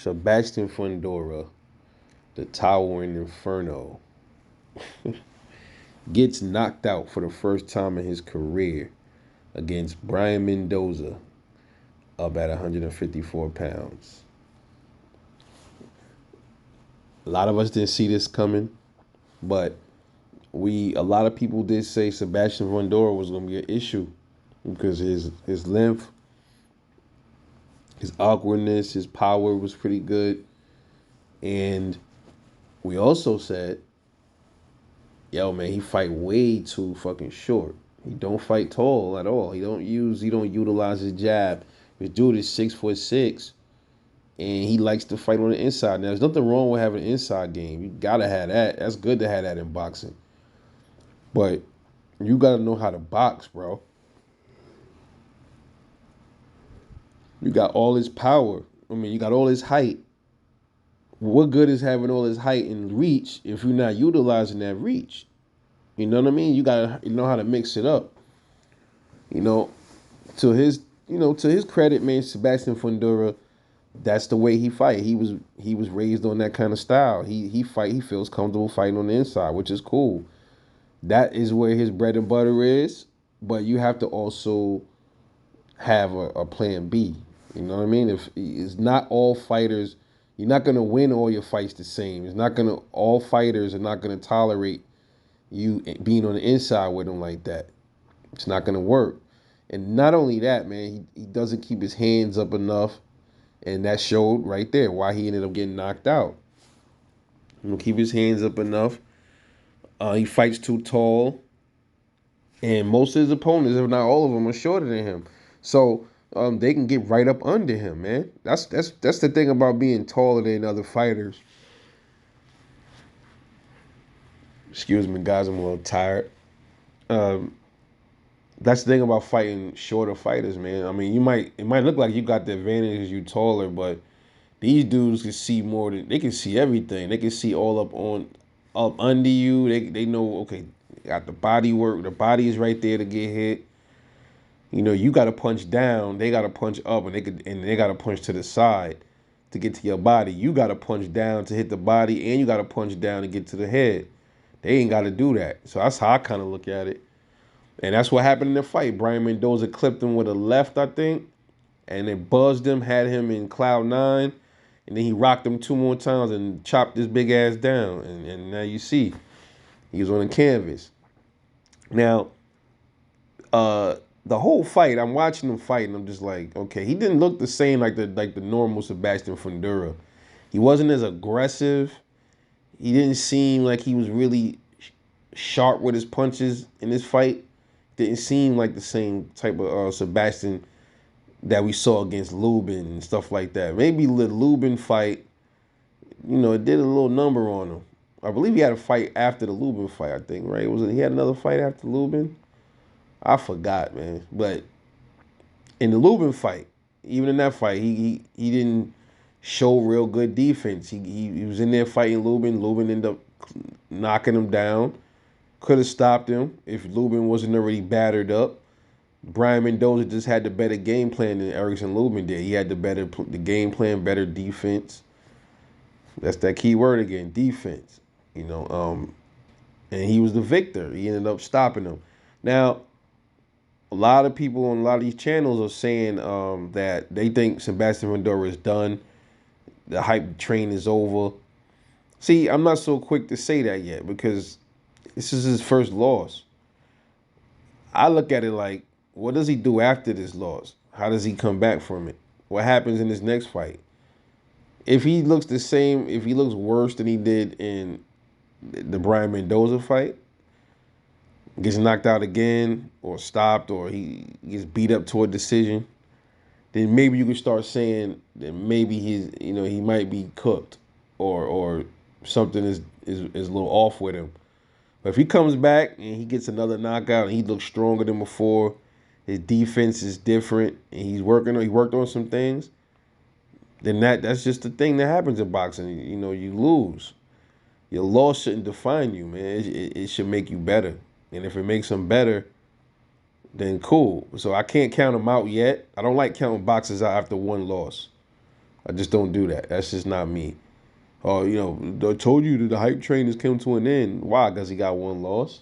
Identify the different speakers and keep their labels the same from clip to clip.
Speaker 1: Sebastian Fundora, the Towering Inferno, gets knocked out for the first time in his career against Brian Mendoza up at 154 pounds. A lot of us didn't see this coming, but a lot of people did say Sebastian Fundora was going to be an issue because his length, his awkwardness, his power was pretty good. And we also said, yo, man, he fight way too fucking short. He don't fight tall at all. He don't utilize his jab. This dude is 6'6", and he likes to fight on the inside. Now, there's nothing wrong with having an inside game. You gotta have that. That's good to have that in boxing. But you gotta know how to box, bro. You got all his power. I mean, you got all his height. What good is having all his height and reach if you're not utilizing that reach? You know what I mean? You gotta know how to mix it up. You know, to his to his credit, man, Sebastian Fundora, that's the way he fight. He was raised on that kind of style. He feels comfortable fighting on the inside, which is cool. That is where his bread and butter is. But you have to also have a plan B. You know what I mean? If it's not all fighters, you're not gonna win all your fights the same. It's not gonna all fighters are not gonna tolerate you being on the inside with them like that. It's not gonna work. And not only that, man, he doesn't keep his hands up enough, and that showed right there why he ended up getting knocked out. He don't keep his hands up enough. He fights too tall, and most of his opponents, if not all of them, are shorter than him. So they can get right up under him, man. That's the thing about being taller than other fighters. Excuse me, guys, I'm a little tired. Um, that's the thing about fighting shorter fighters, man. I mean, it might look like you got the advantage because you taller, but these dudes can see more than they can see everything. They can see all up under you. They know, okay, got the body work. The body is right there to get hit. You know, you got to punch down. They got to punch up, and they got to punch to the side to get to your body. You got to punch down to hit the body, and you got to punch down to get to the head. They ain't got to do that. So that's how I kind of look at it. And that's what happened in the fight. Brian Mendoza clipped him with a left, I think, and then buzzed him, had him in cloud nine, and then he rocked him two more times and chopped his big ass down. And now you see, he was on the canvas. Now, the whole fight, I'm watching him fight, and I'm just like, okay, he didn't look the same like the normal Sebastian Fundora. He wasn't as aggressive. He didn't seem like he was really sharp with his punches in this fight. Didn't seem like the same type of Sebastian that we saw against Lubin and stuff like that. Maybe the Lubin fight, it did a little number on him. I believe he had a fight after the Lubin fight, I think, right? He had another fight after Lubin? I forgot, man. But in the Lubin fight, even in that fight, he didn't show real good defense. He was in there fighting Lubin. Lubin ended up knocking him down. Could have stopped him if Lubin wasn't already battered up. Brian Mendoza just had the better game plan than Erickson Lubin did. He had the game plan, better defense. That's that key word again, defense. And he was the victor. He ended up stopping him. Now, a lot of people on a lot of these channels are saying that they think Sebastian Fundora is done. The hype train is over. See, I'm not so quick to say that yet because this is his first loss. I look at it like, what does he do after this loss? How does he come back from it? What happens in his next fight? If he looks the same, if he looks worse than he did in the Brian Mendoza fight, gets knocked out again or stopped or he gets beat up to a decision, then maybe you can start saying that maybe he might be cooked or something is a little off with him. But if he comes back and he gets another knockout and he looks stronger than before, his defense is different and he worked on some things, then that's just the thing that happens in boxing. You lose. Your loss shouldn't define you, man. It should make you better. And if it makes him better, then cool. So I can't count him out yet. I don't like counting boxers out after one loss. I just don't do that. That's just not me. Oh, I told you that the hype train has come to an end. Why? Because he got one loss.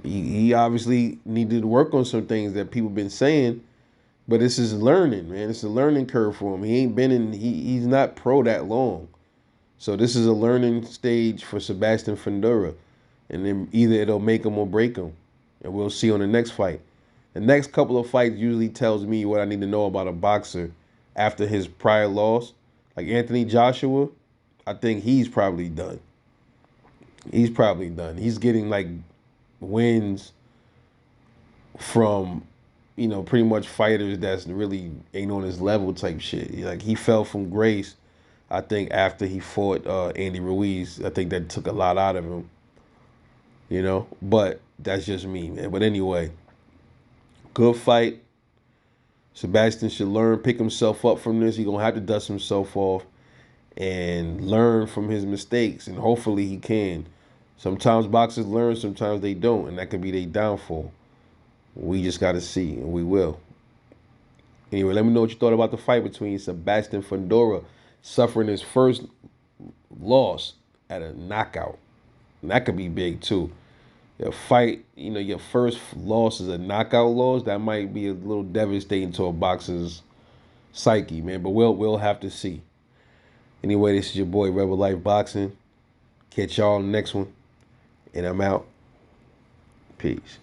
Speaker 1: He obviously needed to work on some things that people been saying, but this is learning, man. It's a learning curve for him. He ain't been in. He's not pro that long, so this is a learning stage for Sebastian Fundora, and then either it'll make him or break him, and we'll see on the next fight. The next couple of fights usually tells me what I need to know about a boxer after his prior loss. Like Anthony Joshua, I think he's probably done. He's probably done. He's getting like wins from, pretty much fighters that's really ain't on his level type shit. Like he fell from grace, I think, after he fought Andy Ruiz. I think that took a lot out of him. But that's just me, man. But anyway, good fight. Sebastian should learn, pick himself up from this. He gonna have to dust himself off and learn from his mistakes, and hopefully he can. Sometimes boxers learn, sometimes they don't, and that could be their downfall. We just got to see, and we will. Anyway, let me know what you thought about the fight between Sebastian Fundora, suffering his first loss at a knockout. And that could be big too. Your fight, your first loss is a knockout loss. That might be a little devastating to a boxer's psyche, man. But we'll have to see. Anyway, this is your boy Rebel Life Boxing. Catch y'all on the next one, and I'm out. Peace.